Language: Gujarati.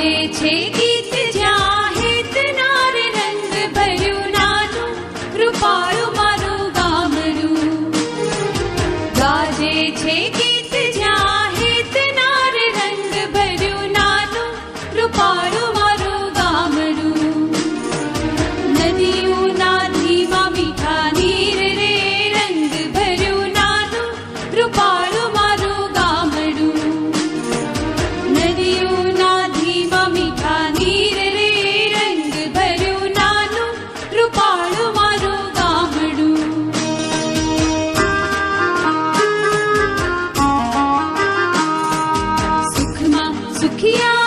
ગાજે છે ગીત જ્યાં હેતનાર રંગ ભર્યું નાનું કૃપાળું મારું ગામડું. ગાજે છે ગીત જ્યાં હેતનાર રંગ ભર્યું નાનું કૃપાળું મારું ગામડું. નદીઓના ધીમા મીઠા નીર રે રંગ ભર્યું નાનું કૃપાળું મારું ગામડું. નદીઓના ધીમા મીઠા નીર રે રંગ ભર્યું નાનું કૃપાળું મારું ગામડું. સુખમાં સુખિયા